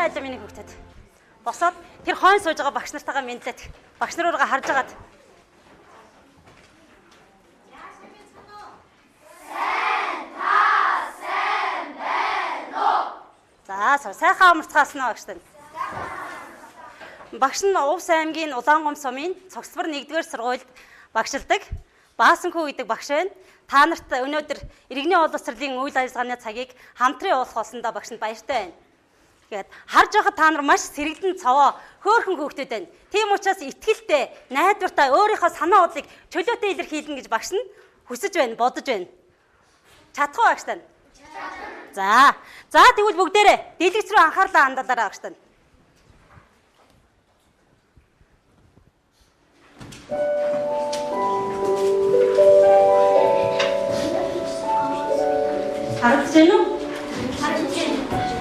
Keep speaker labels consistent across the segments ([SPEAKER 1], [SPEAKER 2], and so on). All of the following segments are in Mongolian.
[SPEAKER 1] айлаа миний хүүхдэд. Босоод тэр хойно сууж байгаа багш нартайгаа мэдлээд багш нар руугаа харж агаад. За сайхан амарцгаасан багш тань. Багш нь Увс аймгийн Улаангом сумын Цогцбор 1-р сургуульд багшилдаг. Баасанхүү гэдэг багш байна. Та нарт өнөөдөр иргэний боловсролын үйл ажиллагааны цагийг хамтран явуулах болсондоо багш нь баяртай байна. Тэгээд харж байхад та нар маш сэргэлэн цовоо хөөрхөн хүүхдүүд байна. Тийм учраас итгэлтэй, найдвартай өөрийнхөө санаа бодлыг чөлөөтэй илэрхийлнэ гэж багш нь хүсэж байна, бодож байна. Чадах уу багш тань? За тэгвэл бүгдээрээ дэлгэц рүү анхаарлаа хандуулаарай багш тань. Харагдаж байна уу? Харагдаж байна.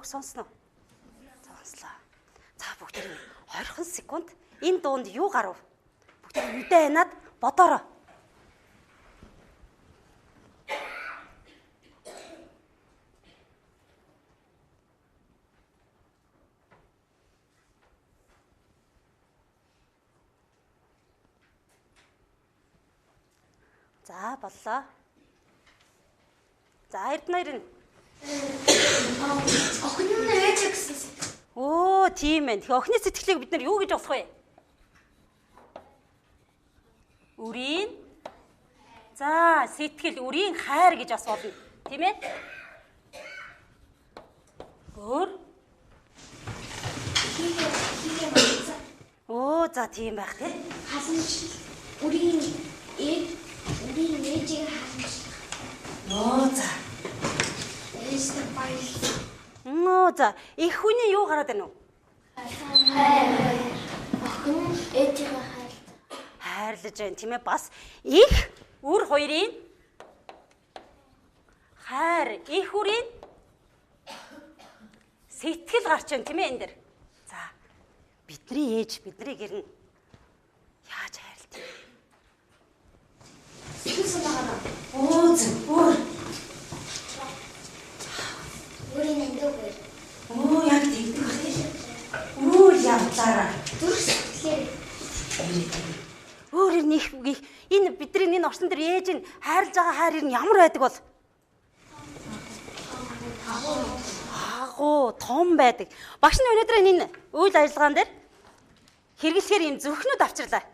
[SPEAKER 1] Сонсноо. Сонслоо. За бүгд 20 секунд энэ дуунд юу гарав? Бүгд үдээ ханаад бодоорой. За боллоо. За Эрдэнэ
[SPEAKER 2] охин нь ээж гэсэн.
[SPEAKER 1] Оо, тийм ээ. Тэгэхээр охины сэтгэлийг бид нар юу гэж болох вэ? Үрийн. За, сэтгэл үрийн хайр гэж бас болно. Тийм ээ? Өөр. Оо, за тийм байх тий.
[SPEAKER 2] Халамж үрийн ээжийг халамж.
[SPEAKER 1] Оо, за. За их хүний юу гараад байна уу?
[SPEAKER 2] Охин ээжийг
[SPEAKER 1] хайрлаж байна тийм ээ, бас их үр хоёрын хайр, их үрийн сэтгэл гарч байна тийм ээ энэ дэр. За бидний ээж бидний гэрн яаж хайрлаа?
[SPEAKER 2] Сэтгэл санаагаа.
[SPEAKER 1] Оо зөвхөн
[SPEAKER 2] Үрийн эндээ.
[SPEAKER 1] Оо яг тэгдэг байх тийм. Өөр явлаараа.
[SPEAKER 2] Зүрх сэтгэлээр.
[SPEAKER 1] Өөр нэг энэ бидний энэ орчин дээр ээж нь хайрлаж байгаа хайр нь ямар байдаг бол? Агуу том байдаг. Багш нь өнөөдөр энэ үйл ажиллагаан дээр хэрэглэхээр ийм зүрхнүүд авчирлаа.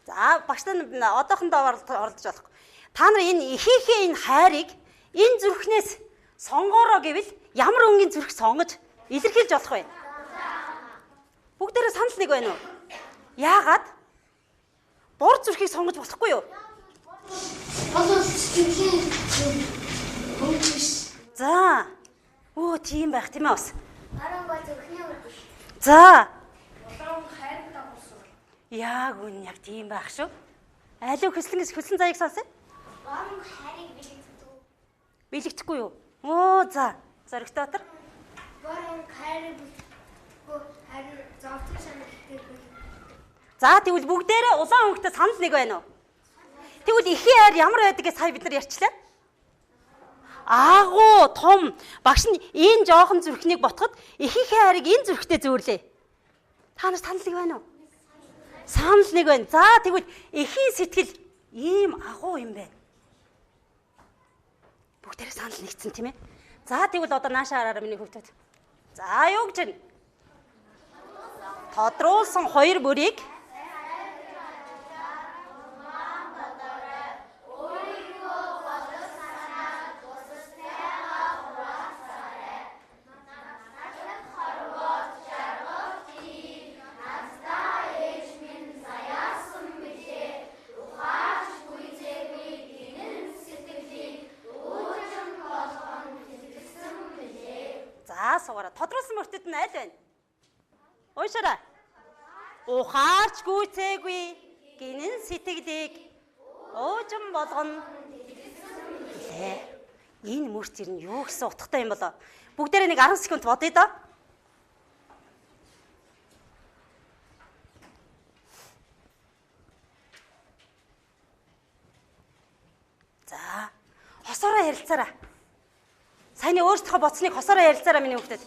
[SPEAKER 1] За багш нь одоохондоо оролдож болох. Та нар энэ ихийнхээ энэ хайрыг энэ зүрхнээс сонгоороо гэвэл ямар өнгийн зүрх сонгож илэрхийлж болох вэ? Бүгдээрээ санал нэг байна уу? Яагаад? Бур зүрхийг сонгож болохгүй юу?
[SPEAKER 2] Болов сэтгэлээ.
[SPEAKER 1] За. Оо тийм байх тийм ээ бас.
[SPEAKER 2] Аран бай зүрхний үр биш.
[SPEAKER 1] За.
[SPEAKER 2] Улаан хайртай болсон.
[SPEAKER 1] Яг үн яг тийм байх шүү. Аливаа хөслөн заяаг сонсъё.
[SPEAKER 2] Борон хайрыг бэлэгддэг.
[SPEAKER 1] Бэлэгдэхгүй юу? Оо за. Зоригтой дотор.
[SPEAKER 2] Борон хайрыг бэлэгдэхгүй харин зовдөг санагддаг.
[SPEAKER 1] За тэгвэл бүгдээрээ улаан өнгөтэй санал нэг байна уу? Тэгвэл эхийн хайр ямар байдаг гэж сая бид нар ярьчлаа. Аагуу том багш нь энэ жоохон зүрхнийг ботход эхийн хайрыг энэ зүрхтэй зөөрлөө. Та нар санал нэг байна уу? Санал нэг байна. За тэгвэл эхийн сэтгэл ийм агуу юм байна. Бүгдээрээ санал нэгдсэн тийм ээ. За тэгвэл одоо наашаа хараараа миний хөвгтөд. За юу гэж вэ? Тодруулсан хоёр бүрийг суугаараа. Тодруулсан мөртөд нь аль байна? Уушаараа. Ухаарч гүйцээгүй гинэн сэтгэлийг уужим болгоно. Энэ мөрт ер нь юу гэсэн утгатай юм болоо? Бүгдээрээ нэг 10 секунд бодъё доо. За, хосоороо ярилцаараа. Саяны өөрсдөө бодсныг хосоороо ярилцаараа миний хөвгтөд.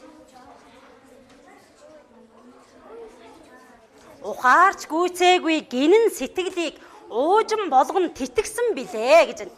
[SPEAKER 1] Ухаарч гүйцээгүй гинэн сэтгэлийг уужим болгон тэтгсэн билээ гэж байна.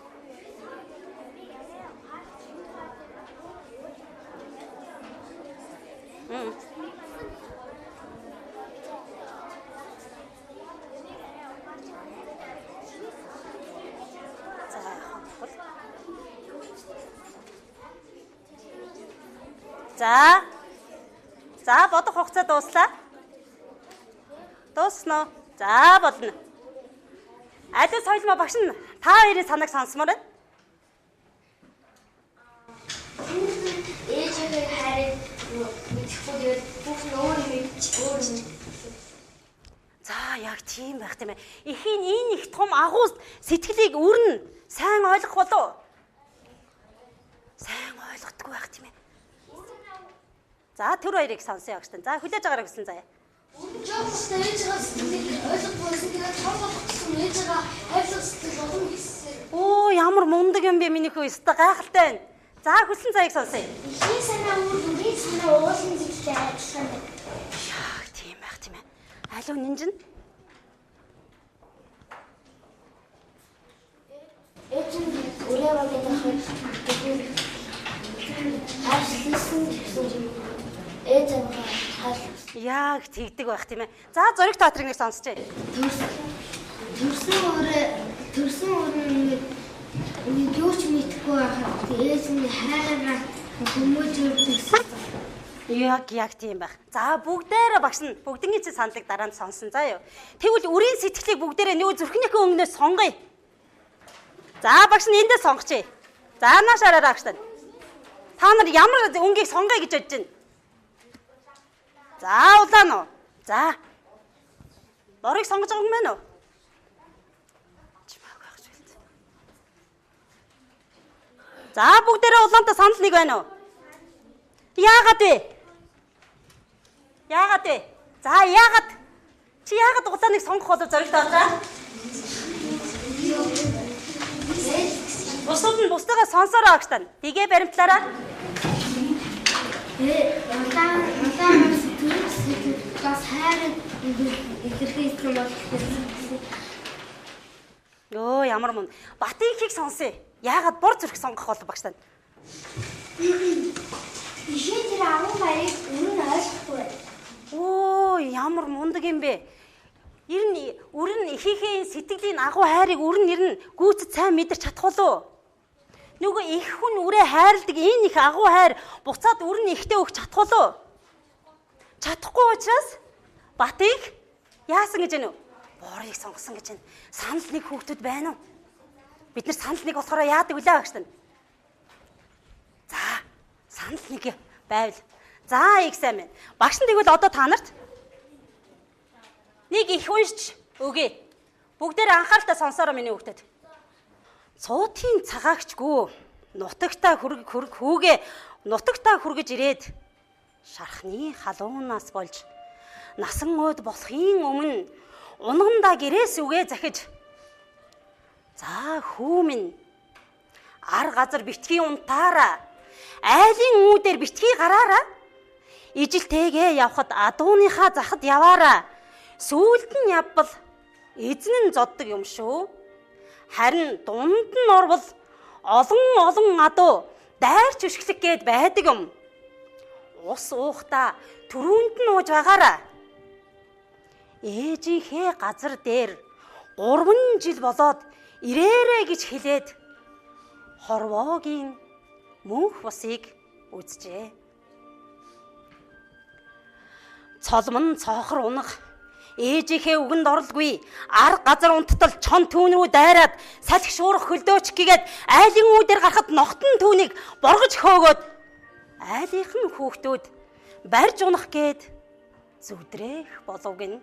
[SPEAKER 1] За бодох хугацаа дууслаа. Дуусна. За болно. Аливаа соёлмоо багш нь та хоёрын санааг сонсомоор байна.
[SPEAKER 2] Ээжийн хайрыг мэдхгүй бүх нөр мэдж өөр.
[SPEAKER 1] За яг тийм байх тийм ээ. Эхийн энэ их том агуу сэтгэлийг өрн сайн ойлгох болов. Сайн ойлгохгүй байх тийм ээ. За түр хоёрыг сонсъё гэж. За хүлээж байгаарай гэсэн заяа.
[SPEAKER 2] Жогстой ээжээ сэтгэлийг ойлгохгүй сэтгэлээ тоолгосон ээжээ хайрлах сэтгэл болгоно гэсэн.
[SPEAKER 1] Оо ямар мундаг юм бэ миний хөө өстө гайхалтай байна. За хүссэн заяаг сонсъё.
[SPEAKER 2] Эхийн санаа үрийн санаа уулын зүйлтэй адилхан.
[SPEAKER 1] Яа тийм байх тийм ээ. Алуу нинжин.
[SPEAKER 2] Ээжийн өрөөгөө дахиж хайрлсан гэсэн. Ээжээ хайрлсан.
[SPEAKER 1] Яг тэгдэг байх тийм ээ. За зөриг театрыг нэг сонсчээ.
[SPEAKER 2] Төрсөн өрөө юу ч мэдхгүй байхад ээжийн хайраа хүмүүж өгсөн.
[SPEAKER 1] Яг тийм байх. За бүгдээрээ багш нь бүгдний чинь саналыг дараа нь сонсон. За юу. Тэгвэл үрийн сэтгэлийг бүгдээрээ нөгөө зүрхнийхээ өнгнөөс сонгоё. За багш нь эндээ сонгоч. За наашаараа багш тань. Та нар ямар өнгийг сонгоё гэж бодож байна? За улаан уу. За. Лорыг сонгож байгаа юм байна уу? Чимээг байх зүйл. За бүгдээрээ улаантай санал нэг байна уу? Яагаад вэ? Яагаад вэ? За яагаад? Чи яагаад улааныг сонгох болов зоригтой байна? Бусдад нь бусдаагаа сонсороо агш тань. Тэгээ баримтлаараа.
[SPEAKER 2] Улаан бас хайрыг илэрхийлсэн бол
[SPEAKER 1] Йоо ямар мөн. Батынхийг сонсъё. Яагаад бор зүрх сонгох болов багш тань?
[SPEAKER 2] Ишээ тэр агуу байрыг өмнө ойлгохгүй.
[SPEAKER 1] Оо ямар мундаг юм бэ? Ер нь ихийнхээ сэтгэлийн агуу хайрыг гүйцэд сайн мэдэрч чадах болов? Нөгөө их хүн үрээ хайрладаг энэ их агуу хайр буцаад ихтэй өгч чадах болов? Чадахгүй учраас Батыг яасан гэж байна уу? Борыг сонгосон гэж байна. Санал нэг хүүхдүүд байна уу? Бид нар санал нэг болохоор яадаг үлээ багш тань. За, санал нэг байвал. За, их сайн байна. Багш нь тэгвэл одоо та нарт Нэг их уншиж өгье. Бүгдээр анхааралтай сонсоороо миний хүүхдэд. Цуутын цагаагчгүй нутагтаа хүүгээ нутагтаа хүргэж ирээд шархны халуунаас болж насан өөд болохын өмнө унгандаа гэрээс үгээ захиж за хүү минь ар газар битгий унтаараа айлын үүдээр битгий гараараа ижилтэйгээ явхад адууныхаа захад яваараа сүүлд нь явбал эзэн нь зоддог юм шүү. Харин дунд нь орвол олон адуу дайрч өшгөлөх гээд байдаг юм. Ус уухта түрүүнд нь ууж байгаараа. Ээжийнхээ газар дээр 3 жил болоод ирээрэ гэж хэлээд хорвоогийн мөнх бусыг үзжээ. Цолмон цоохор унах ээжийнхээ үгэнд оролгүй арга газар унттал чон түүн рүү дайраад салхи шуурах хөлдөөч гэгээд айлын үүдээр гарахад нохтон түүнийг боргож хөөгөөд айлынх нь хүүхдүүд барьж унах гээд зүдрэх болов гин.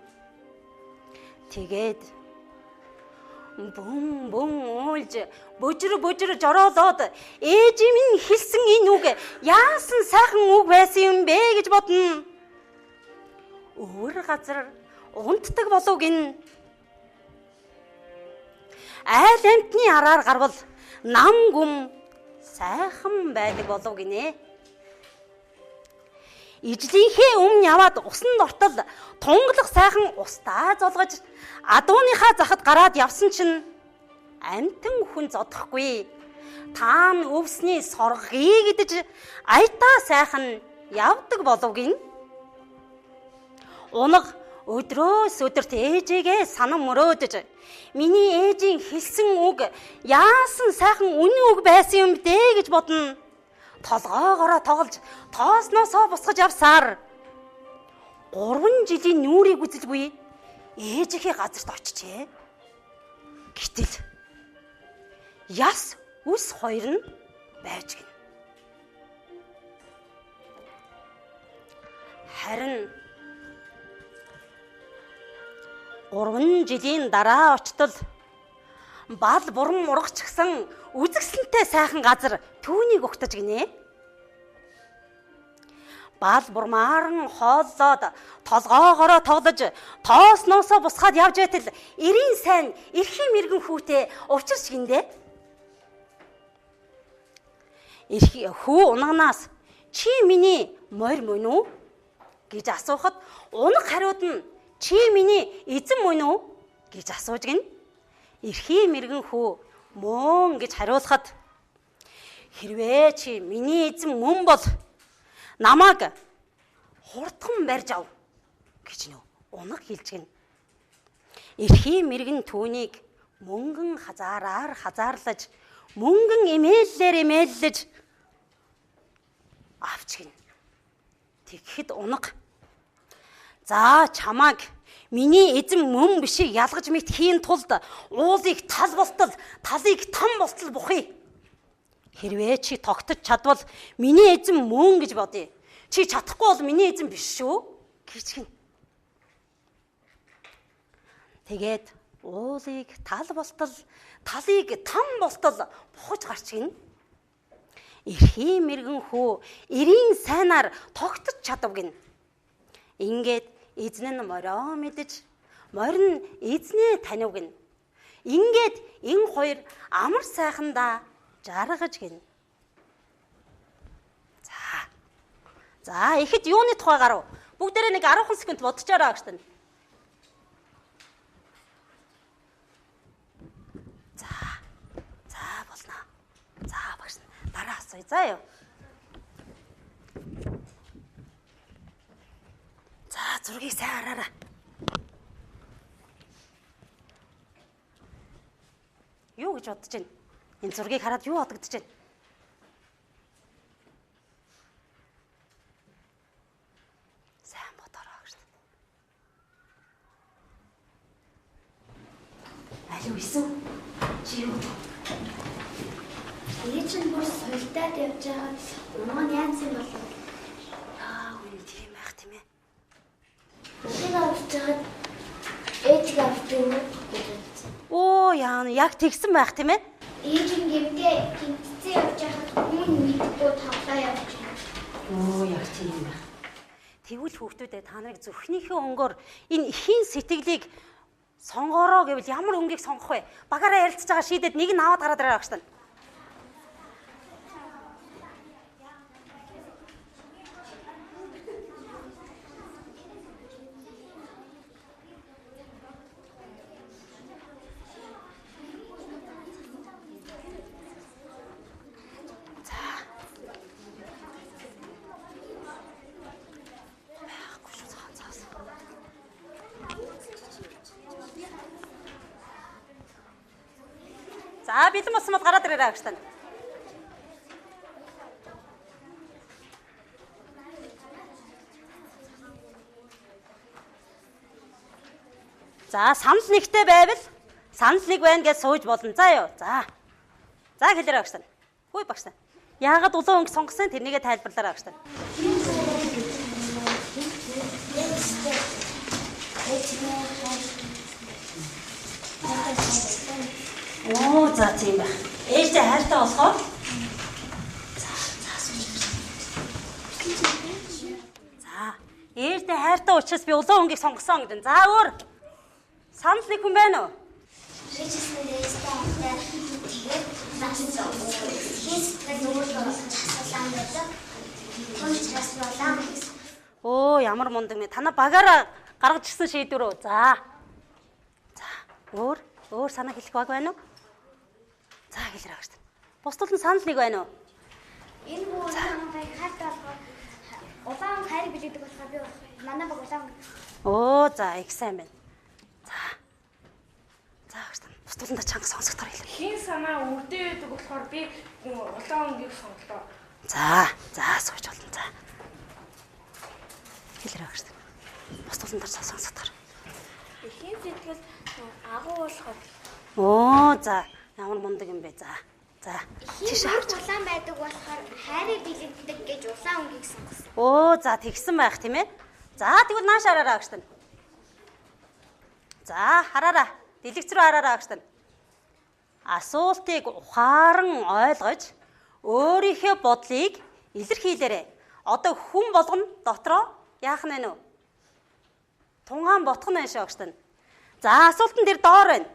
[SPEAKER 1] Тэгээд бум уулж бужир жороолоод ээж минь хэлсэн энэ үг яасан сайхан үг байсан юм бэ гэж бодно. Өөр газар унтдаг болов гин. Айл амтны араар гарвал нам гүм сайхан байдаг болов гинэ. Ижлийнхээ өмнө яваад усанд ортол тунгалах сайхан устаа золгож адууныхаа захад гараад явсан чинь амтэн хүн зодохгүй. Таан өвсний соргыг идэж аятаа сайхан явдаг болов гин. Унаг өдрөөс өдөрт ээжигээ санам мөрөөдөж миний ээжийн хэлсэн үг яасан сайхан үнэн үг байсан юм бэ гэж бодно. Толгоогоороо тоглож тоосноосоо босгож явсаар 3 жилийн нүрийг үзэлгүй ээжийнхээ газарт очижээ. Гэтэл яс үс хоёр нь байж гин. Харин 3 жилийн дараа очтол бал буран урагчгсан үзэгсэнтэй сайхан газар түүнийг угтаж гинэ. Бал бурмаар нь хооллоод толгоогоороо тоглож тоосноосоо бусгаад явж байтал эрийн сайн эрхийн мэрэгэн хүүтэй учирч гиндэ. Эрхий хүү унагнаас чи миний морь мөн үү гэж асуухад унаг хариуд нь чи миний эзэн мөн үү гэж асууж гин. Эрхий мэрэгэн хүү мөн гэж хариулахад хэрвээ чи миний эзэн мөн бол намайг хурдхан барьж ав гэж унаг хэлж гин. Эрхий мэрэгэн түүнийг мөнгөн хазаараар хазаарлаж мөнгөн эмээллэж авч гин. Тэгэхэд унаг за чамааг миний эзэн мөн бишийг ялгаж мэт хийн тулд уулыг тал болтол талыг том болтол бухий. Хэрвээ чи тогтож чадвал миний эзэн мөн гэж бодъё. Чи чадахгүй бол миний эзэн биш шүү гэж гин. Тэгээд уулыг тал болтол талыг том болтол бухаж гарч гин. Эрхий мэрэгэн хүү эрийн сайнаар тогтож чадав гин. Ингээд эзэн нь морио мэдэж морь нь эзнээ танив гин. Ингээд энэ хоёр амар сайхандаа жаргаж гин. За ихэд юуны тухай гарав? Бүгдээрээ нэг 10 секунд бодчихоорой гэж тань. За болно. За багш дараа асууя заа юу. За зургийг сайн хараарай. Юу гэж бодож байна? Энэ зургийг хараад юу бодогдож байна? Сайн бодороо гэж. Алуу эсвэл чи юу?
[SPEAKER 2] Ээж нь бүр соёлтойд явж байгаад унаа яац юм болов?
[SPEAKER 1] Үн тийм байх тийм ээ.
[SPEAKER 2] Үнийг авч байгаад
[SPEAKER 1] Оо яа яг тэгсэн байх тийм ээ.
[SPEAKER 3] Ээж нь гэмтээ гэмтцээ явж байхад хүн мэдгүй тавлаа явж байна.
[SPEAKER 1] Оо яг тийм байх. Тэгвэл хүүхдүүдээ та нарыг зүрхнийхээ өнгөөр энэ ихийн сэтгэлийг сонгороо гэвэл ямар өнгийг сонгох вэ? Багаараа ярилцж байгаа шийдэд нэг нь аваад гараад ирээ багш тань. За бэлэн болсон бол гараад ирээрэй агш тань. За санал нэгтэй байвал санал нэг байна гэж сууж болно. За ёо. За. За хэлээрэй агш тань. Хөөе багш тань. Яагаад улаан өнгө сонгосон тэрнийгээ тайлбарлаарай агш тань. Оо за тийм байх. Ээжтэй хайртай болохоор. За ээжтэй хайртай учраас би улаан өнгийг сонгосон гэдэг. За өөр. Санал нэг хүн байна уу?
[SPEAKER 3] Ээжтэй хайртай. Тэгээд нацсан. Хийстэй нөгөө часалан байдаг. Тон часалан.
[SPEAKER 1] Оо ямар мундаг нэ. Танаа багаараа гаргаж ирсэн шийдвэр үү? За. За өөр санаа хэлэх баг байна уу? За хэлээрэй гэж. Бусдад нь санал нэг байна уу?
[SPEAKER 3] Энэ бүхэн хайртай болохоор улаан хайр билэгдэг болохоор би манай баг улаан.
[SPEAKER 1] Оо за их сайн байна. За гэж. Бусдад нь чанга сонсогдоор хэлээ.
[SPEAKER 4] Хин санаа үрдээ байдаг болохоор би улаан өнгийг сонглоо.
[SPEAKER 1] За сууж болно. За. Хэлээрэй гэж. Бусдад нь сонсогдоор.
[SPEAKER 3] Хин сэтгэл агуу болохоор.
[SPEAKER 1] Оо за ямар мундаг юм бэ. За.
[SPEAKER 3] Тийш улаан байдаг болохоор хайрыг билэгдэг гэж улаан өнгийг сонгосон.
[SPEAKER 1] Оо за тэгсэн байх тийм ээ. За тэгвэл нааш хараараа гэж тань. За хараараа. Дэлгэц рүү хараараа гэж тань. Асуултыг ухаан ойлгож өөрийнхөө бодлыг илэрхийлээрэй. Одоо хүн болгоно дотроо яах нь вэ? Тунгаан ботох нь шүү гэж тань. За асуултан дээр доор байна.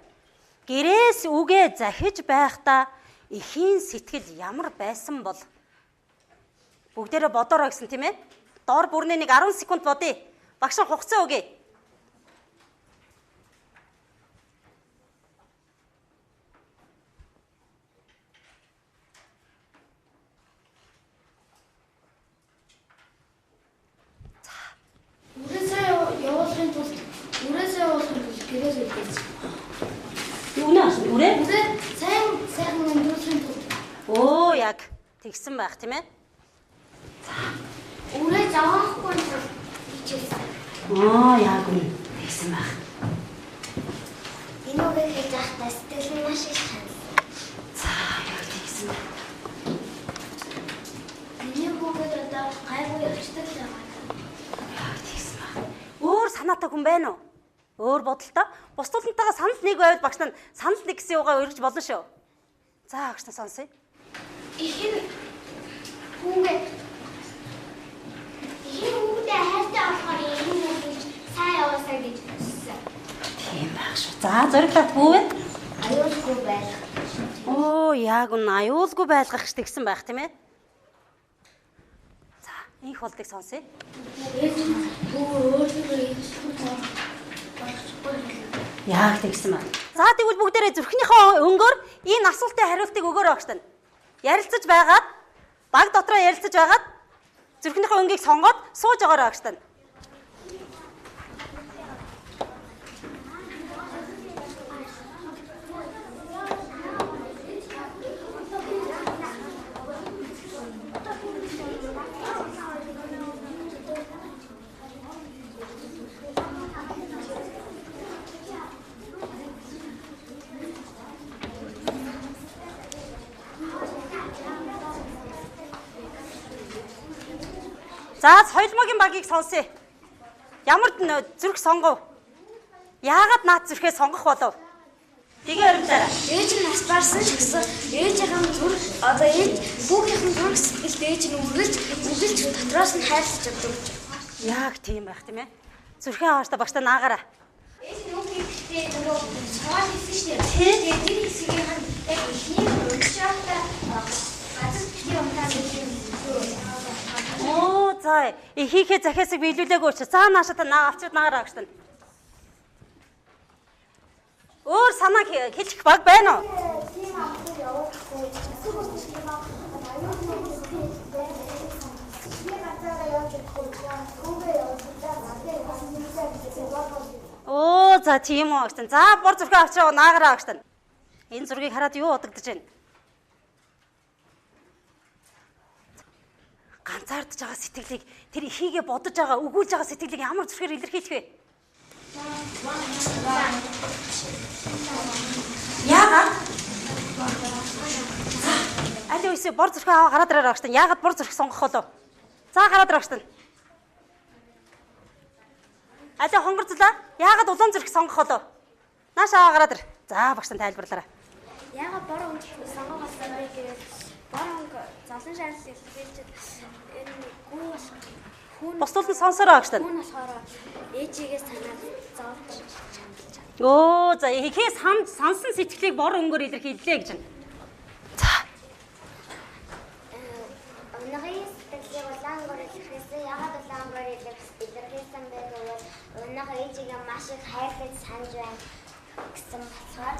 [SPEAKER 1] Гэрээс үгээ захиж байхдаа эхийн сэтгэл ямар байсан бол бүгдээрээ бодороо гэсэн тийм ээ. Доор бүрний нэг 10 секунд бодъё. Багш хугацаа өгье.
[SPEAKER 2] Үрээсээ явуулахын тулд гэрээс ирдээс.
[SPEAKER 1] Үрээ?
[SPEAKER 2] Сайн өндөрсөн тулд.
[SPEAKER 1] Оо яг тэгсэн байх тийм ээ.
[SPEAKER 3] Үрээ заахгүй хичээсэн.
[SPEAKER 1] Аа яг үнэ тэгсэн байх.
[SPEAKER 3] Энэ үгийг хийж байхдаа сэтгэл нь маш их ханасан.
[SPEAKER 1] За яг тэгсэн байх.
[SPEAKER 3] Миний хүүхэд одоо гайгүй ячдаг л байгаа.
[SPEAKER 1] Яг тэгсэн байх. Өөр санаатай хүн байна уу? Өөр бодолтой. Бусдынтайгаа санал нэг байвал багш нар санал нэг гэсэн юугаа өргөж болно шүү. За багш нар сонсъё.
[SPEAKER 3] Ихэнх хүүгээ хайртай болохоор энэ үгийг сайн явуулсаа гэж хүссэн.
[SPEAKER 1] Тийм байх шүү. За зориглаад хөөе.
[SPEAKER 3] Аюулгүй байх.
[SPEAKER 1] Оо яг үнэ аюулгүй байлгах гэж тэгсэн байх тийм ээ. За инх болдыг сонсъё. Яг тэгсэн байна. За тэгвэл бүгдээрээ зүрхнийхээ өнгөөр энэ асуултын хариултыг өгөөрэй багш тань. Ярилцаж байгаад баг дотроо ярилцаж байгаад зүрхнийхээ өнгийг сонгоод сууж байгаарай багш тань. За соёлмогийн багийг сонсъё. Ямар зүрх сонгов? Яагаад наад зүрхээ сонгох болов? Тэгээ өргөжлөө.
[SPEAKER 3] Ээж нь нас барсан ч гэсэн ээжийнхэн зүрх одоо ээж хүүгийнхэн зүрх сэтгэлд ээж нь үргэлж дотроос нь хайрлаж явдаг.
[SPEAKER 1] Яг тийм байх тийм ээ. Зүрхээ хааштай багштай наагаараа.
[SPEAKER 3] Ээж нь үг ихтэй нөгөө цааш хэлсэн шүү дээ. Тэгээд тэр хэсгийг яг ихний өргөжлөөтэй газар битгий унтаад ирсэн.
[SPEAKER 1] Оо за ихийнхээ захиасыг биелүүлээгүй учраас цаа нааша та авчирд наагаараа багштай. Өөр санаа хэлчих баг байна уу?
[SPEAKER 3] Тийм амтыг явуулахгүй.
[SPEAKER 1] Оо за тийм үү багштай. За бор зүрхээ авчираа наагаараа багштай. Энэ зургийг хараад юу бодогдож байна? Ганцаардж байгаа сэтгэлийг тэр ихийгээ бодож байгаа өгүүлж байгаа сэтгэлийг ямар зүрхээр илэрхийлэх вэ? Яагаад? Аль үсээ бор зүрхээ аваа гараад ирээ багштай. Яагаад бор зүрх сонгох болов? За гараад ирээ багштай. Аль хонгорцлаа? Яагаад улаан зүрх сонгох болов? Нааш аваа гараад ир. За багштай тайлбарлаарай.
[SPEAKER 3] Яагаад бор өнгө сонгох болсон бэ гэвэл бор өнгө золон шаарл илэрхийлж энэ гүн
[SPEAKER 1] Бусдууд нь сонсороо багштай.
[SPEAKER 3] гүн болохоор ээжигээ санаад зовж чамлж.
[SPEAKER 1] Оо за ихээс сансан сэтгэлийг бор өнгөөр илэрхийллээ гэж байна. За.
[SPEAKER 3] Өнөөгийн сэтгэлийг улаангоор илэрхийлсэн. Яагаад улаангоор илэрхийлсэн бэ гэвэл өнөөгийн ээжигээ маш их хайрлаж санаж байна гэсэн болохоор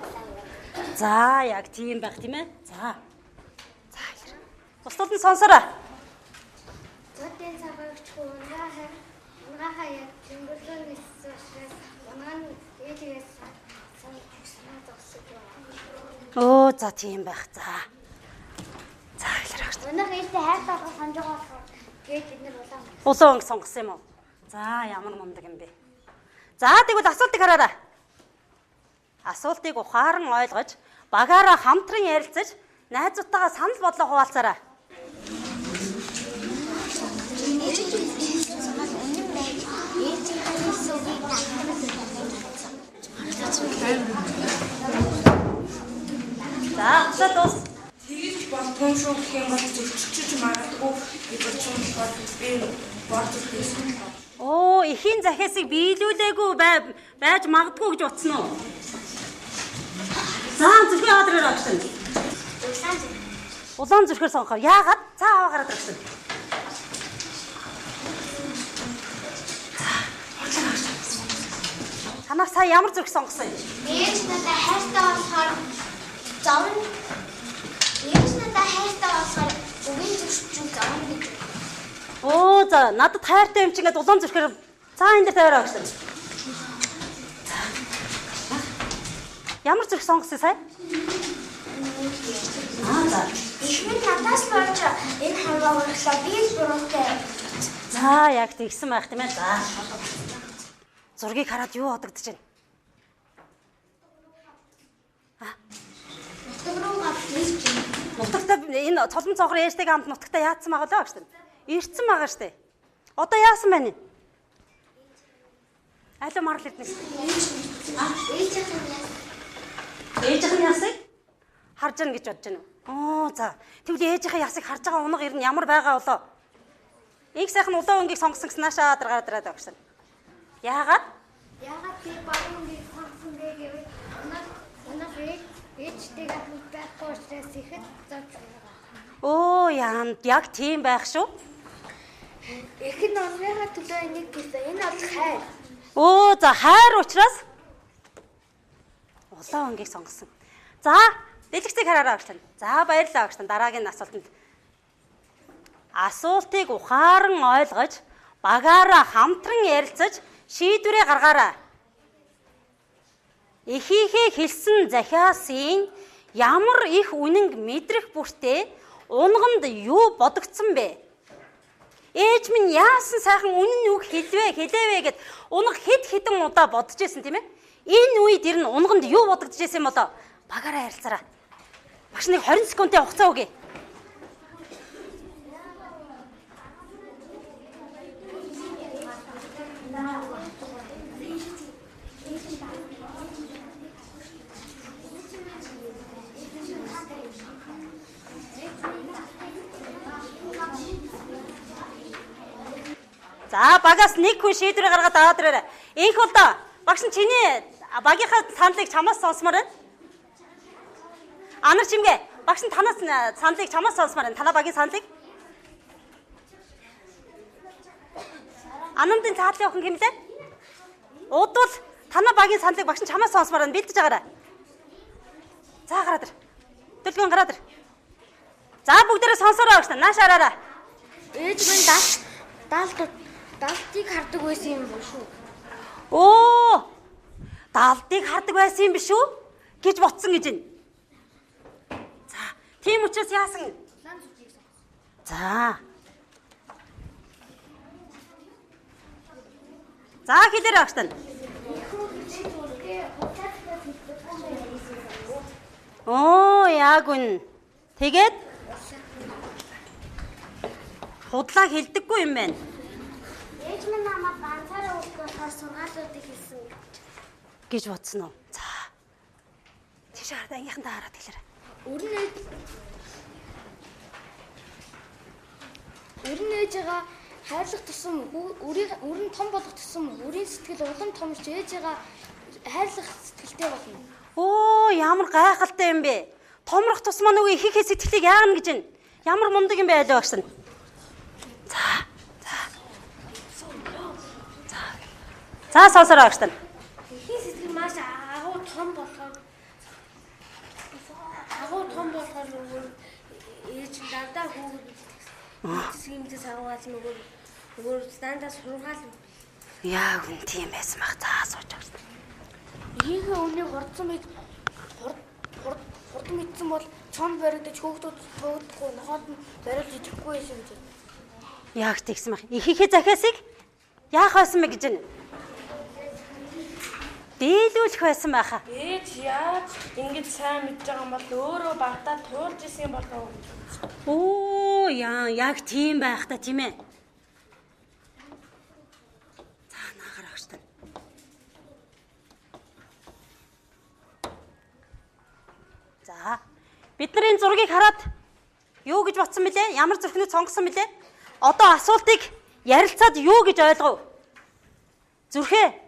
[SPEAKER 3] улаангоор.
[SPEAKER 1] За яг тийм байх тийм ээ. За. За. Бусдууд нь сонсороо.
[SPEAKER 3] Зөтэн цагаагч унгахаа яг зөнгөлөө нэлсэн учраас унгаан ээжигээ санаад зогсож байна.
[SPEAKER 1] Оо за тийм байх. За. За хэлэр багш.
[SPEAKER 3] Өнөөгийн ээжтэй хайртай болох санаж байгаа болохоор гээд бид нэр улаан.
[SPEAKER 1] Улаан өнгө сонгосон юм уу? За ямар мундаг юм бэ? За тэгвэл асуултыг хараарай. Асуултыг ухаан ойлгож, багаараа хамтран ярилцаж, найзуудтайгаа санал бодлоо хуваалцаарай. За асуулт дуус.
[SPEAKER 4] Тэгж болдгоо шүү гэх юм бол зөрчилж магадгүй гэж бодсон би бор зүрхээс.
[SPEAKER 1] Оо, эхийн захиасыг биелүүлээгүй байж магадгүй гэж утсан уу? За зүрхээ аваад ирээ багш. Улаан зүрхээр сонгох. Яагаад? За аваа гараад багш. Танаа сая ямар зүрх сонгосон юм?
[SPEAKER 3] Ээж надад хайртай болохоор зовн. Ээж надад хайртай болохоор үгийн зүрхчүүл зовн гэж.
[SPEAKER 1] Оо за надад хайртай юм чи ингээд улаан зүрхээр цаа энэ дээр тавиараа багш. Ямар зүрх сонгосон сая? За.
[SPEAKER 3] Ихмэд надаас болж энэ хамгаа урагшлаа би буруутай.
[SPEAKER 1] За яг тэгсэн байх тийм ээ. За. Зургийг хараад юу бодогдож байна?
[SPEAKER 3] Нутагруугаа бийж.
[SPEAKER 1] Нутагтаа энэ цолон цонхор ээжтэйгээ хамт нутагтаа яатсан байгаа лөө шүү дээ. Ирцэн байгаа шүү дээ. Одоо яасан байна? Алуу марл ирдэнэ. Ээжийн ясыг харж яана гэж бодож байна уу? Оо за. Тэгвэл ээжийнхээ ясыг харж байгаа унаг ер нь ямар байгаа болоо? Их сайхан улаан өнгийг сонгосон гэсэн наашаа дараад байгсан. Яагаад?
[SPEAKER 3] Яагаад би багуудыг сонгосон бэ гэвэл өнөөдөр ээжтэйгээ хамт байхгүй учраас ихэд зовж байгаа.
[SPEAKER 1] Оо яг тийм байх шүү.
[SPEAKER 3] Их нь оныхаа төлөө энийг гэсэн. Энэ бол хайр.
[SPEAKER 1] Оо за хайр учраас улаан өнгийг сонгосон. За дэлгэцийг хараарай багш тань. За баярлалаа багш тань. Дараагийн асуултанд. Асуултыг ухаан ойлгож, багаараа хамтран ярилцаж, шийдвэрээ гаргаарай. Эхийнхээ хэлсэн захиасын ямар их үнэнг мэдрэх бүртээ унганд юу бодогдсон бэ? Ээж минь яасан сайхан үнэн үг хэлээвэ гэд унаг хэд хэдэн удаа бодож байсан тийм ээ? Энэ үед ер нь унганд юу бодогдож байсан юм болоо? Багаараа ярилцаарай. Багш нэг 20 секундын хугацаа өгье. За багаас нэг хүн шийдвэр гаргаад аваад ирээрэй. Инх удаа багш нь чиний багийнхаа саналыг чамаас сонсомоор байна. Анар чимгээ багш нь танаас саналыг чамаас сонсомоор байна. Танаа багийн саналыг. Анамдын цаатлын охин хэмлээ. Удвал танаа багийн саналыг багш нь чамаас сонсомоор байна. Бэлдэж агаарай. За гараад ир. Төлгөн гараад ир. За бүгдээрээ сонсороо багш нааш араараа.
[SPEAKER 3] Ээж минь даалтыг хардаг байсан юм бол шүү.
[SPEAKER 1] Оо! Даалтыг хардаг байсан юм биш үү? Гэж ботсон гэж байна. За, тийм учраас яасан? За. За хэлээрэй багш тань. Оо, яг үн. Тэгээд худлаа хэлдэггүй юм байна.
[SPEAKER 3] Ээж минь намайг банцаараа өгөхөөр сургаалуудыг хэлсэн
[SPEAKER 1] Гэж бодсон уу? За. Тийш хараад ангийнхантаа хараад хэлээрэй.
[SPEAKER 2] Өрн ээжээгээ хайрлах тусам өрн том болох тусам өрийн сэтгэл улам томж ээжээгээ хайрлах сэтгэлтэй болно.
[SPEAKER 1] Оо, ямар гайхалтай юм бэ? Томрох тусмаа нөгөө ихийнхээ сэтгэлийг яагна гэж байна. Ямар мундаг юм бэ аль багш нь. За сонсороо багш тань.
[SPEAKER 2] Ихийн сэтгэл маш агуу том болохоор нөгөө ээж дандаа хүүхэд симдээс аваад нөгөө дандаа сургаал.
[SPEAKER 1] Яг үн тийм байсан баг. За сууж багш.
[SPEAKER 2] Ихийнхээ өнийг хурдан мэдсэн бол цон баригдаж хөөгдөд буудахгүй нохоод нь барилж идэхгүй байсан гэж.
[SPEAKER 1] Яг тэгсэн баг. Ихийнхээ захиасыг яах байсан бэ гэж байна. Дийлүүлэх байсан байхаа.
[SPEAKER 4] Ээж яаж ингэж сайн мэдж байгаа юм бол өөрөө багтаа туурж исэн юм болов уу?
[SPEAKER 1] Оо, яг тийм байх та тийм ээ. За наагаар багш тань. За бидний зургийг хараад юу гэж бодсон бэлээ? Ямар зүрхнүүд сонгосон бэлээ? Одоо асуултыг ярилцаад юу гэж ойлгов? Зүрхээ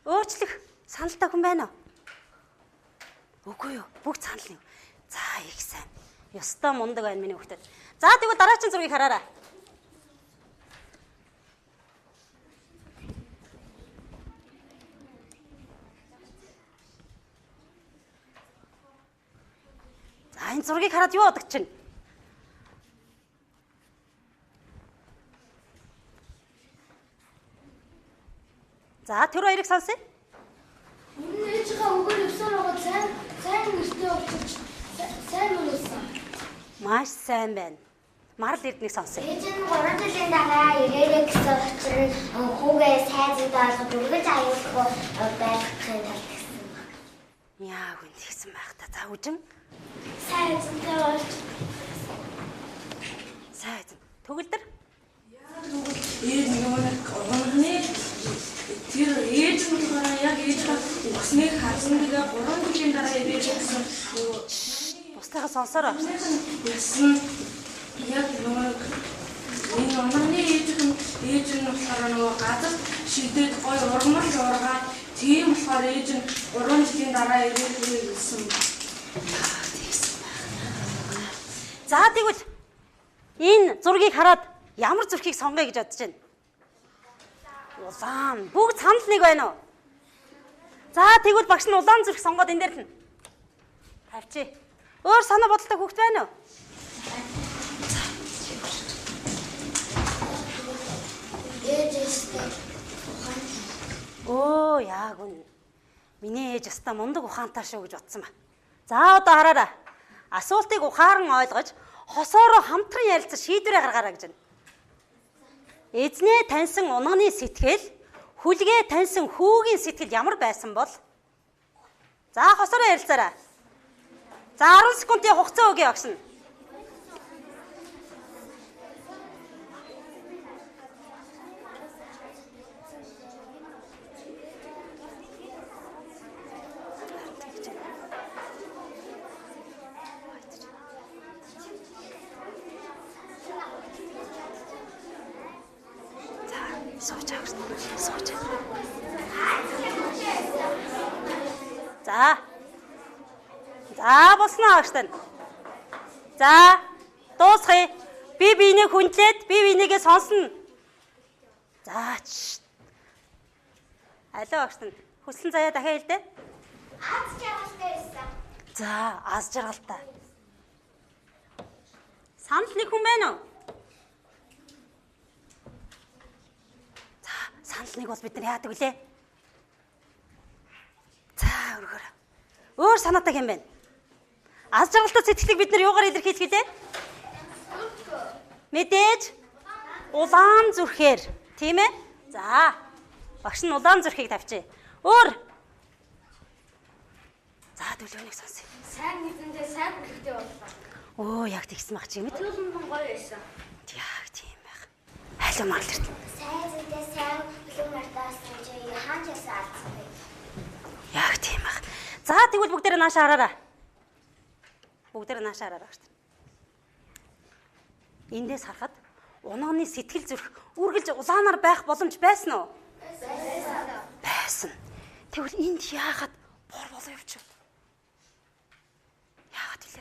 [SPEAKER 1] өөрчлөх саналтай хүн байна уу? Үгүй юу. Бүгд санал юм. За их сайн. Ёстой мундаг байна миний хүүхдэд. За тэгвэл дараагийн зургийг хараарай. За энэ зургийг хараад юу бодож чинь? За тэр хоёрыг сонсъё.
[SPEAKER 2] Өрн ээжийнхээ өгөр өвсөр байгаа сайн нэртэй өгч сайн үлээсэн.
[SPEAKER 1] Маш сайн байна. Марл эрднийг сонсъё.
[SPEAKER 3] Ээж нь 3 жилийн дараа ирээрэй гэсэн учир нь хүүгээ сайзуудаа олгож үргэж аюулгүй байхын тулд гэсэн баг.
[SPEAKER 1] Яг үн тэгсэн байх та. За үжин.
[SPEAKER 2] Сайзтай болж
[SPEAKER 1] Сайн. Төгөлдөр.
[SPEAKER 4] Ээж нэг онгоны тэр ээж нь болохоор яг ээжээ усныг харсан тэгээ 3 жилийн дараа ирээд гэсэн нөгөө
[SPEAKER 1] Бусдаагаа сонсороо.
[SPEAKER 4] ясан яг нөгөө энэ онгоны ээж нь болохоор нөгөө газар шидэд гой урмал ургаад тийм болохоор ээж нь 3 жилийн дараа ирээд гэсэн.
[SPEAKER 1] За тэгвэл энэ зургийг хараад ямар зүрхийг сонгоё гэж бодож байна? Улаан. Бүгд санал нэг байна уу? За тэгвэл багш нь улаан зүрх сонгоод энэ дээр нь тавьчих. Өөр санаа бодолтой хүүхд байна уу?
[SPEAKER 2] ээжээстэй
[SPEAKER 1] Оо яг үн. Миний ээж өста мундаг ухаантай шүү гэж бодсон ба. За одоо хараарай. Асуултыг ухаан ойлгож хосоороо хамтран ярилцаж шийдвэрээ гаргаарай гэж байна. Эзнээ таньсан унганы сэтгэл, хүлгээ таньсан хүүгийн сэтгэл ямар байсан бол? За хосоороо ярилцаарай. За 10 секундын хугацаа өгье багш нь. Сууж байгаа. Сууж. За. За болсноо агштан. За дуусгая. Би биенийг хүндлээд би биенийгээ сонсно. За. Алуу агштан. Хүссэн заяа дахиад хэлдэ.
[SPEAKER 3] Аз жаргалтай байсан.
[SPEAKER 1] За, аз жаргалтай. Санал нэг хүн байна уу? За, санал нэг бол бид нар яадаг вүлээ? За, өргөр. Өөр санаатай хэм байна? Аз жаргалтай сэтгэлийг бид нар юугаар илэрхийлэх вүлээ? Мэдээж улаан зүрхээр, тийм ээ? За, багш нь улаан зүрхийг тавьчих. Өөр. За, төлөвнийг сонсъё.
[SPEAKER 2] Сайн нэгэнтэй сайн бүлэгтэй боллоо.
[SPEAKER 1] Оо, яг тэгсэн баг чи мэд.
[SPEAKER 2] Төлөвлөн гоё байсан.
[SPEAKER 1] Яг тийм байх. Хайлуу маргалт.
[SPEAKER 3] Сайн зүйлээ сайн бүлэг мартаас чи хаан часаа алдсан бэ.
[SPEAKER 1] Яг тийм байх. За, тэгвэл бүгдээрээ наашаа хараарай. Бүгдээрээ наашаа хараарай гэж. Эндээс харахад унганы сэтгэл зүрх үргэлж улаанаар байх боломж байсан уу? Байсан. Тэгвэл энд яагаад бор болоо явчих вэ? Яагаад вэ?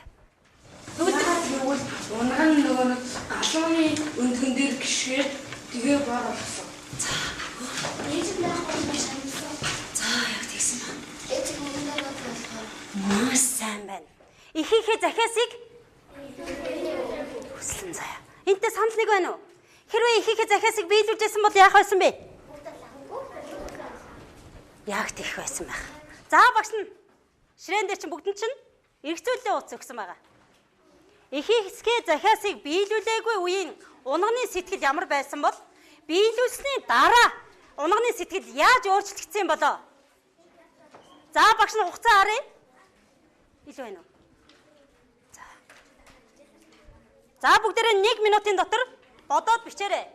[SPEAKER 4] Тэгвэл унган нөгөө галууны өндгөн дээр гიშгээд тэгээ бор болсон.
[SPEAKER 1] За.
[SPEAKER 2] Ээж нь байхгүй маш амарсан.
[SPEAKER 1] За, яг тэгсэн ба.
[SPEAKER 2] Ээж нь мөнгө болохоор
[SPEAKER 1] Маш сайн байна. Ихийнхээ захиасыг хүслэн заяа. Энтэй санал нэг байна уу? Хэрвээ ихийнхээ захиасыг биелүүлжсэн бол яах байсан бэ? Яг тийх байсан байх. За багш нь ширээн дээр чинь бүгдэн чинь эргцүүлээ ууц өгсөн байгаа. Ихийнхээ захиасыг биелүүлээгүй үеийн унганы сэтгэл ямар байсан бол биелүүлсний дараа унганы сэтгэл яаж өөрчлөгдсөн болоо? За багш нь хугацаа харъя. Илүү байна уу? За бүгдээрээ 1 минутын дотор бодоод бичээрэй.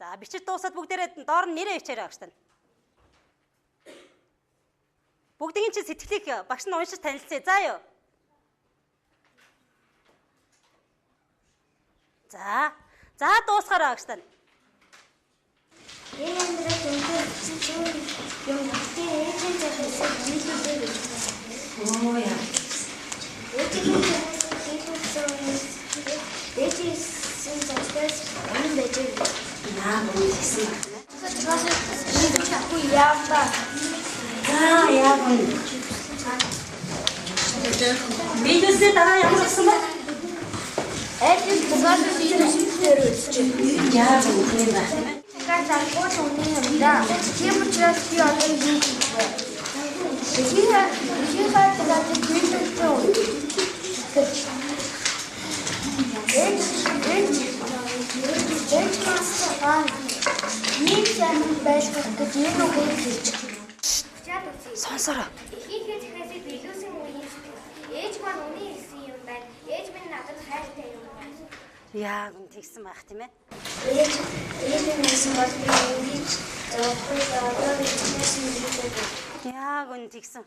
[SPEAKER 1] За бичиж дуусаад бүгдээрээ доор нь нэрээ хичээрэй багш тань. Бүгдийн чинь сэтгэлийг багш нь уншиж танилцъя. За юу. За дуусгаарай багш тань.
[SPEAKER 3] Энэ амьдрал өндөр чинь юм гэхдээ ээжийн захиасыг биелүүлээ гэж.
[SPEAKER 1] Оо яа.
[SPEAKER 3] Ээжийн захиасыг биелүүлсэн. Ээжийн захиас өмнө байж байгаа.
[SPEAKER 1] Яа бүгдсэн байна.
[SPEAKER 3] Чахгүй яаваа.
[SPEAKER 1] За яа гоо. Биелүүлсний дараа ямар болсон бэ?
[SPEAKER 3] Ээжийн захиасыг биелүүлсэн үзчих.
[SPEAKER 1] Яа бүгд юм байна.
[SPEAKER 3] Така залгуул үнэн юм да. Тийм учраас би одоо юу хийх вэ? Ихийнхээ захиасыг биелүүлсэн үү? Ийм сайн байлгах гэж нэг үг хэлж.
[SPEAKER 1] Сонсороо.
[SPEAKER 3] Ихийнхээ захиасыг биелүүлсэн үеийн ээж маань үнэн хэлсэн юм байна. Ээж минь надад хайртай юм байна.
[SPEAKER 1] Яа гүн тэгсэн байх тийм ээ.
[SPEAKER 3] Ээж минь бол би ингэж зовхгүй одоо бичсэн юм байна.
[SPEAKER 1] Яа гүн тэгсэн.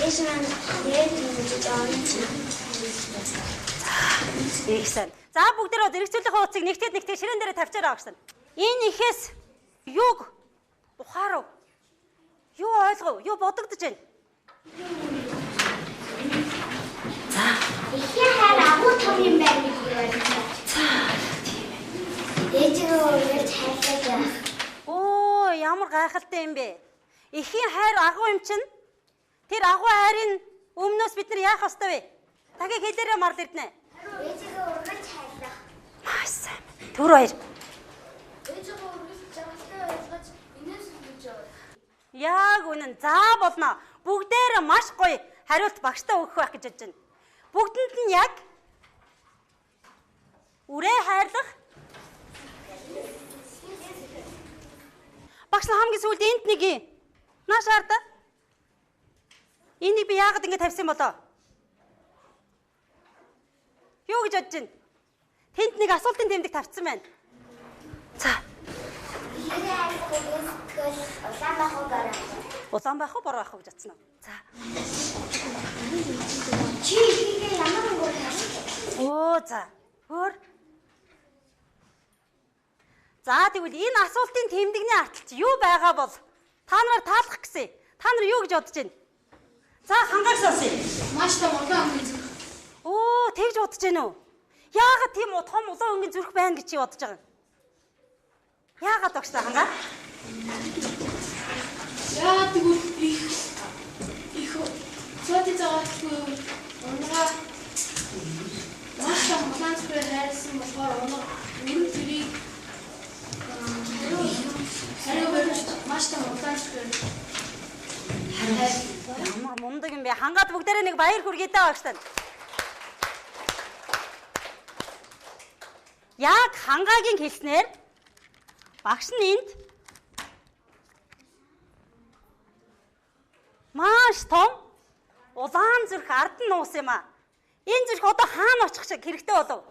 [SPEAKER 3] Ээж маань ингэж аавч.
[SPEAKER 1] Ийгсэн. За бүгдээрээ зэрэгцүүлэх хуудсыг нэгтгэж ширээн дээрээ тавьчаарай багш тань. Энэ ихээс юуг ухаарав? Юу ойлгов? Юу бодогдож байна? За.
[SPEAKER 3] Ихийн хайр агуу том юм байна гэж ойлгосон.
[SPEAKER 1] За тийм ээ.
[SPEAKER 3] Ээжээ үргэлж хайрлаж байх.
[SPEAKER 1] Оо ямар гайхалтай юм бэ? Ихийн хайр агуу юм чинь тэр агуу хайрын өмнөөс бид нар яах ёстой вэ? Тагийг хэлээрээ марл ирднэ.
[SPEAKER 3] Ээжээ үргэлж хайрлах.
[SPEAKER 1] Маш сайн. Түр хоёр.
[SPEAKER 2] Ээжээ үргэлж жаргалтай ойлгож инээс үлдэж яваа.
[SPEAKER 1] Яг үнэн. За болно. бүгдээрээ маш гоё хариулт багштай өгөх байх гэж бодож байна. Бүгдэнд нь яг үрээ хайрлах. Багш хамгийн сүүлд энд нэг юм. Нааш харда. Энийг би яагаад ингэ тавьсан болоо? Юу гэж бодож байна? Тэнд нэг асуултын тэмдэг тавьсан байна. За. Улаан байх уу, бороо байх уу гэж бодсон уу? За.
[SPEAKER 3] Чи ихийг ямар өнгөөр хайрлах?
[SPEAKER 1] Оо за. Өөр. За тэгвэл энэ асуултын тэмдэгний арталт юу байгаа бол та нараар таалах гэсэн. Та нар юу гэж бодож байна? За хангаас асууя.
[SPEAKER 2] Маш том улаан өнгө зүрх.
[SPEAKER 1] Оо тэгж бодож байна уу? Яагаад тийм том улаан өнгө зүрх байна гэж чи бодож байгаа юм? Яагаад багшлаа хангаа?
[SPEAKER 4] Яа тэгвэл их цоти заахгүй унаа маш том улаан зүрхээр хайрсан болохоор унаа өрн тэрийг маш том улаан зүрхээр
[SPEAKER 1] Ямар мундаг юм бэ? Хангаад бүгдээрээ нэг баяр хүргэе даа багштай. Яг хангаагийн хэлснээр багш нь энд маш том улаан зүрх ард нь уус юм а. Энэ зүрх одоо хаана очих хэрэгтэй болов?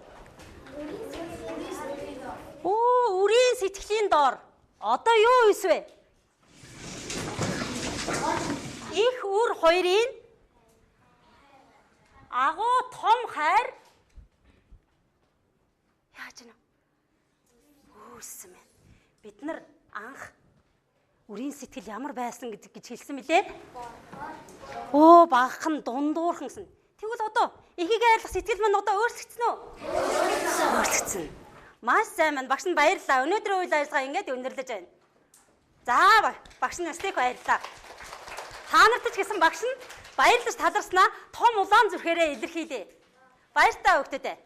[SPEAKER 1] Оо, үрийн сэтгэлийн доор. Одоо юу хийсвэ? Их үр хоёрын агуу том хайр яаж гэнэ? Үүссэн байна. Бид нар анх үрийн сэтгэл ямар байсан гэж хэлсэн мөлий? Оо, багахан дундуурхансан. Тэгвэл одоо ихийг хайрлах сэтгэл маань одоо өөрчлөгдсөн үү? Өөрчлөгдсөн. Маш сайн байна. Багш нь баярлалаа. Өнөөдрийн үйл ажиллагаа ингээд өндөрлөж байна. За, багш нь өстэйг баярлалаа. Та нарт ч гэсэн багш нь баярлаж таларснаа том улаан зүрхээрээ илэрхийлээ. Баяр таа хүүхдүүдээ.